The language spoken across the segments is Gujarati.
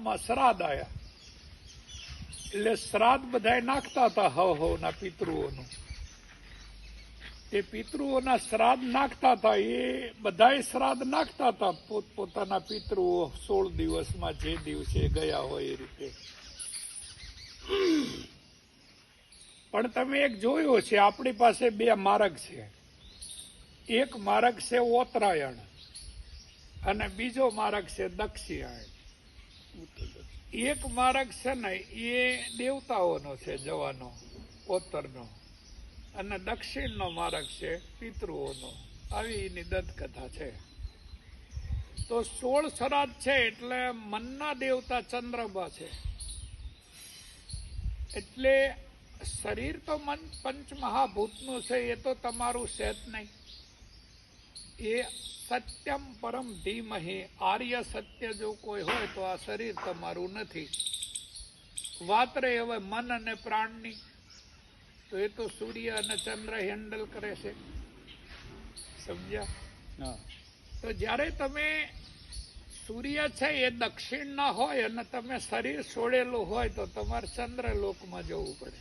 ગામમાં શ્રાદ્ધ આયા, એટલે શ્રાદ્ધ બધા નાખતા હતા હવના પિતૃઓનું. તે પિતૃઓના શ્રાદ્ધ નાખતા હતા, એ બધા શ્રાદ્ધ નાખતા હતા પોતપોતાના પિતૃઓ 16 દિવસમાં જે દિવસે ગયા હોય એ રીતે. પણ તમે એક જોયો છે, આપણી પાસે 2 માર્ગ છે. એક માર્ગ છે ઉત્તરાયણ અને બીજો માર્ગ છે દક્ષિણાયણ. એક માર્ગ છે ને એ દેવતાઓનો છે જવાનો ઉત્તરનો, અને દક્ષિણનો માર્ગ છે પિતૃઓનો. આવી એની દંતકથા છે. તો 16 શ્રાદ્ધ છે એટલે મનના દેવતા ચંદ્રમા છે. એટલે શરીર તો પંચમહાભૂતનું છે, એ તો તમારું છે જ નહીં. એ સત્યમ પરમ ધીમહિ, આર્ય સત્ય જો કોઈ હોય તો આ શરીર તમારું નથી. વાત રહે હવે મન અને પ્રાણની, તો એ તો સૂર્ય અને ચંદ્ર હેન્ડલ કરે છે. સમજ્યા? તો જ્યારે તમે સૂર્ય છે એ દક્ષિણના હોય અને તમે શરીર છોડેલું હોય તો તમારે ચંદ્રલોકમાં જવું પડે,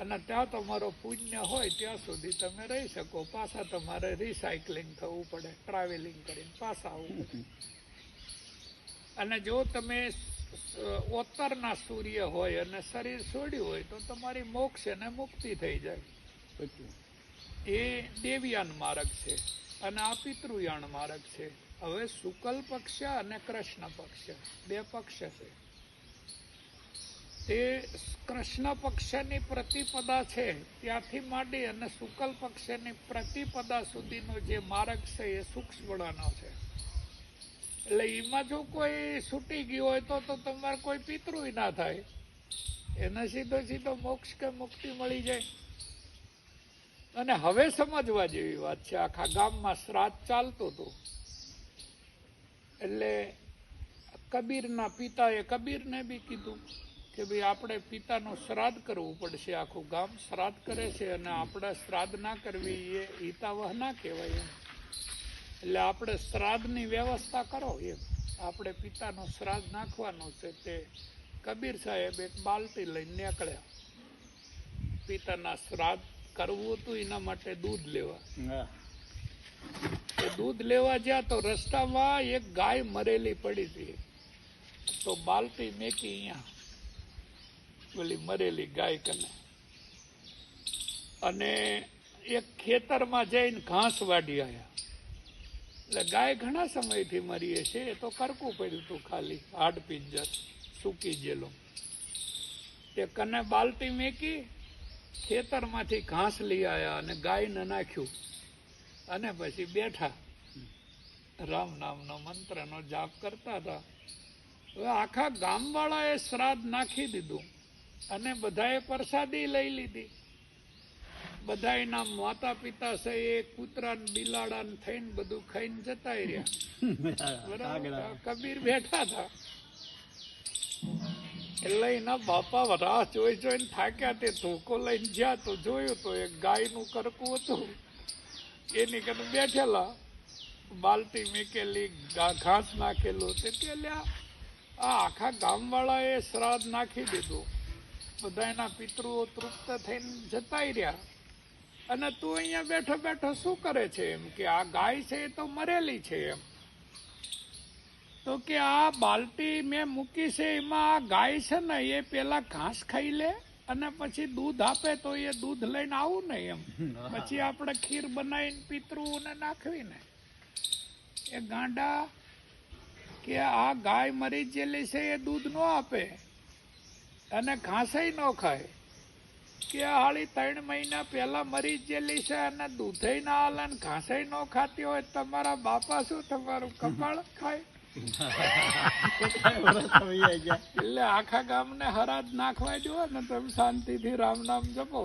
અને ત્યાં તમારો પુણ્ય હોય ત્યાં સુધી તમે રહી શકો. પાછા તમારે રિસાયકલિંગ થવું પડે, ટ્રાવેલિંગ કરીને પાછા આવવું પડે. અને જો તમે ઉત્તરના સૂર્ય હોય અને શરીર છોડ્યું હોય તો તમારી મોક્ષ અને મુક્તિ થઈ જાય. એ દેવયાન માર્ગ છે અને આ પિતૃયાન માર્ગ છે. હવે શુક્લ પક્ષ અને કૃષ્ણ પક્ષ 2 પક્ષ છે. તે કૃષ્ણ પક્ષની પ્રતિપદા છે ત્યાંથી માંડી અને શુક્લ પક્ષની પ્રતિપદા સુધીનો જે માર્ગ છે એ સૂક્ષ્મનો છે. એટલે એમાં જો કોઈ છૂટી ગયું હોય તો તમારે કોઈ પિતૃ ના થાય, એને સીધો મોક્ષ કે મુક્તિ મળી જાય. અને હવે સમજવા જેવી વાત છે, આખા ગામમાં શ્રાદ્ધ ચાલતું હતું. એટલે કબીરના પિતાએ કબીરને બી કીધું કે ભાઈ આપણે પિતાનું શ્રાદ્ધ કરવું પડશે. આખું ગામ શ્રાદ્ધ કરે છે અને આપણે શ્રાદ્ધ ના કરવી એ હિતાવહ ના કહેવાય એમ. એટલે આપણે શ્રાદ્ધની વ્યવસ્થા કરો એમ. આપણે પિતાનું શ્રાદ્ધ નાખવાનું છે. તે કબીર સાહેબ એક બાલટી લઈને નીકળ્યા. પિતાના શ્રાદ્ધ કરવું હતું એના માટે દૂધ લેવા. દૂધ લેવા જ્યાં તો રસ્તામાં એક ગાય મરેલી પડી હતી. તો બાલટી મેકી અહીંયા પેલી મરેલી ગાય કને, અને એક ખેતરમાં જઈને ઘાસ વાડી આવ્યા. એટલે ગાય ઘણા સમયથી મરી છે, એ તો કરકું પડ્યું હતું, ખાલી હાડ પિંજર સૂકી ગયેલું. તે કને બાલટી મેકી, ખેતરમાંથી ઘાસ લઈ આવ્યા અને ગાયને નાખ્યું, અને પછી બેઠા રામ નામનો મંત્રનો જાપ કરતા હતા. હવે આખા ગામવાળાએ શ્રાદ્ધ નાખી દીધું અને બધાએ પ્રસાદી લઈ લીધી. બધાના માતા પિતા છે એ કૂતરા ને બિલાડા ને થઈને બધું ખાઈને જતા રહ્યા. કબીર બેઠા હતા. એટલે એના બાપા રાહ જોઈને થાક્યા. તે ધોકો લઈને જ્યાં તો જોયું તો એક ગાયનું કરકું હતું, એની કને બેઠેલા, બાલટી મેકેલી, ઘાસ નાખેલું. તે આ આખા ગામવાળાએ શ્રાદ્ધ નાખી દીધું, બધાના પિતૃઓ તૃપ્ત થઈને જતા રહ્યા, અને તું અહીંયા બેઠો બેઠો શું કરે છે? એમ કે આ ગાય છે એ તો મરેલી છે એમ. તો કે આ બાલટી મેં મૂકી છે એમાં આ ગાય છે ને એ પેલા ઘાસ ખાઈ લે અને પછી દૂધ આપે તો એ દૂધ લઈને આવું ને એમ. પછી આપણે ખીર બનાવીને પિતૃઓને નાખવી ને. એ ગાંડા કે આ ગાય મરી ગયેલી છે એ દૂધ ન આપે અને ઘાસે ન ખાય. કે હાળી 3 મહિના પહેલા મરી ગયેલી છે અને દૂધે ના હાલે ને ઘાસે ન ખાતી હોય, તમારા બાપા શું તમારું કપાળ ખાય? એટલે આખા ગામને હરાજ નાખવા જો ને તમે શાંતિથી રામ નામ જપો.